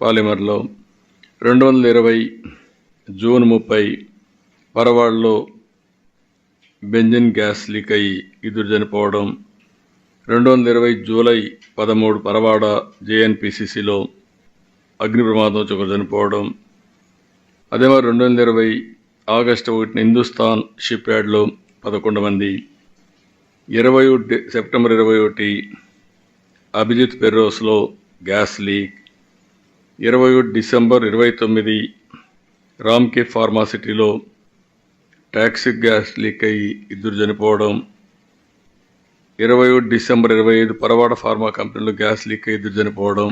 పాలిమర్లో 220 June 30 పరవాడలో benzene gas leak అయ్యి ఇద్దరు చనిపోవడం, 220 జూలై 13 పరవాడ జేఎన్పిసిసిలో అగ్ని ప్రమాదం ఒకరు చనిపోవడం, అదే మరి 2020 ఆగస్టు 1 హిందుస్థాన్ షిప్ యార్డ్లో 11 మంది, 21 సెప్టెంబర్ 21 అభిజిత్ పెర్రోస్లో గ్యాస్ లీక్, 21 డిసెంబర్ 29 రామ్కే ఫార్మాసిటీలో టాక్సిక్ గ్యాస్ లీక్ అయ్యి ఇద్దరు చనిపోవడం, 21 డిసెంబర్ 25 పరవాడ ఫార్మా కంపెనీలో గ్యాస్ లీక్ అయ్యి ఇద్దరు చనిపోవడం.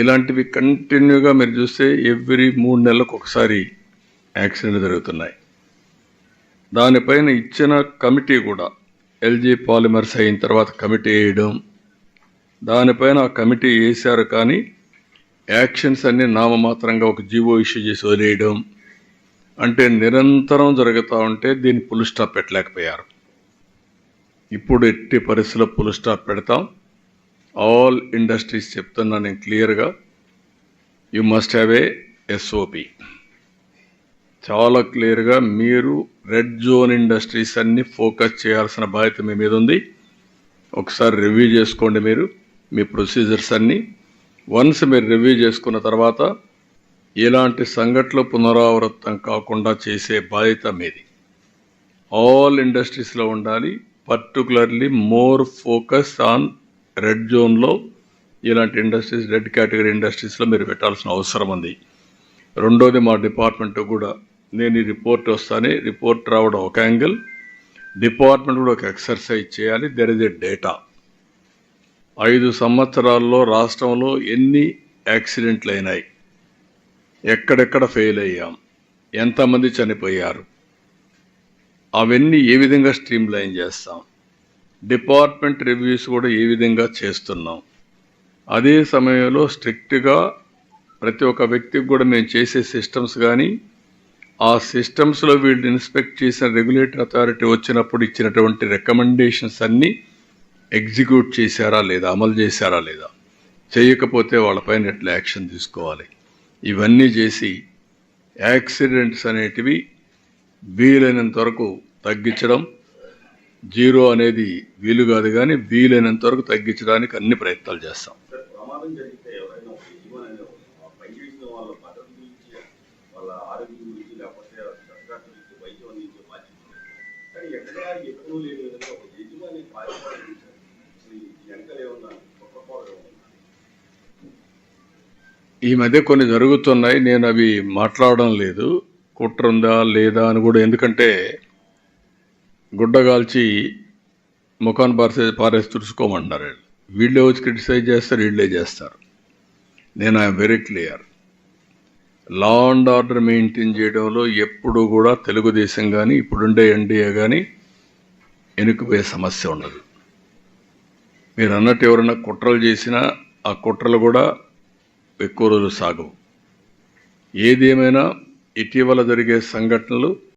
ఇలాంటివి కంటిన్యూగా మీరు చూస్తే ఎవ్రీ 3 నెలలకు ఒకసారి యాక్సిడెంట్ జరుగుతున్నాయి. దానిపైన ఇచ్చిన కమిటీ కూడా ఎల్జీ పాలిమర్స్ అయిన తర్వాత కమిటీ వేయడం, దానిపైన ఆ కమిటీ వేశారు కానీ యాక్షన్స్ అన్నీ నామమాత్రంగా ఒక జీవో ఇష్యూ చేసి వదిలేయడం, అంటే నిరంతరం జరుగుతూ ఉంటే దీన్ని ఫుల్ స్టాప్ పెట్టలేకపోయారు. ఇప్పుడు ఎట్టి పరిస్థితుల్లో ఫుల్ స్టాప్ పెడతాం. ఆల్ ఇండస్ట్రీస్ చెప్తున్నా నేను క్లియర్గా, you must have a SOP. చాలా క్లియర్గా మీరు రెడ్ జోన్ ఇండస్ట్రీస్ అన్ని ఫోకస్ చేయాల్సిన బాధ్యత మీ మీద ఉంది. ఒకసారి రివ్యూ చేసుకోండి మీరు మీ ప్రొసీజర్స్ అన్నీ. వన్స్ మీరు రివ్యూ చేసుకున్న తర్వాత ఇలాంటి సంఘటనలు పునరావృతం కాకుండా చేసే బాధ్యత మీది. ఆల్ ఇండస్ట్రీస్లో ఉండాలి. Particularly more focus on red జోన్లో ఇలాంటి ఇండస్ట్రీస్, రెడ్ కేటగిరీ ఇండస్ట్రీస్లో మీరు పెట్టాల్సిన అవసరం ఉంది. రెండోది మా డిపార్ట్మెంట్ కూడా నేను ఈ రిపోర్ట్ వస్తానే, రిపోర్ట్ రావడం ఒక యాంగిల్, డిపార్ట్మెంట్ కూడా ఒక ఎక్సర్సైజ్ చేయాలి. There is a data. 5 సంవత్సరాల్లో రాష్ట్రంలో ఎన్ని యాక్సిడెంట్లు అయినాయి, ఎక్కడెక్కడ ఫెయిల్ అయ్యాం, ఎంతమంది చనిపోయారు, అవన్నీ ఏ విధంగా స్ట్రీమ్ లైన్ చేస్తాం, డిపార్ట్మెంట్ రివ్యూస్ కూడా ఏ విధంగా చేస్తున్నాం. అదే సమయంలో స్ట్రిక్ట్గా ప్రతి ఒక్క వ్యక్తికి కూడా మేము చేసే సిస్టమ్స్ కానీ, ఆ సిస్టమ్స్లో వీళ్ళు ఇన్స్పెక్ట్ చేసిన రెగ్యులేటరీ అథారిటీ వచ్చినప్పుడు ఇచ్చినటువంటి రికమెండేషన్స్ అన్నీ ఎగ్జిక్యూట్ చేశారా లేదా, అమలు చేశారా లేదా, చేయకపోతే వాళ్ళపైన ఎట్లా యాక్షన్ తీసుకోవాలి, ఇవన్నీ చేసి యాక్సిడెంట్స్ అనేటివి వీలైనంత వరకు తగ్గించడం. జీరో అనేది వీలు కాదు కానీ వీలైనంత వరకు తగ్గించడానికి అన్ని ప్రయత్నాలు చేస్తాం. ఈ మధ్య కొన్ని జరుగుతున్నాయి, నేను అవి మాట్లాడడం లేదు. కుట్ర ఉందా లేదా అని కూడా, ఎందుకంటే గుడ్డగాల్చి ముఖాన్ని పారేసి తుడుచుకోమంటున్నారు. వీళ్ళే వచ్చి క్రిటిసైజ్ చేస్తారు, వీళ్ళే చేస్తారు. నేను I'm very clear. Law and order maintain చేయడంలో ఎప్పుడు కూడా తెలుగుదేశం కానీ ఇప్పుడుండే ఎన్డీఏ కానీ వెనుకపోయే సమస్య ఉండదు. మీరు అన్నట్టు ఎవరైనా కుట్రలు చేసినా ఆ కుట్రలు కూడా ఎక్కువ రోజులు సాగవు. ఏదేమైనా ఇటీవల జరిగే సంఘటనలు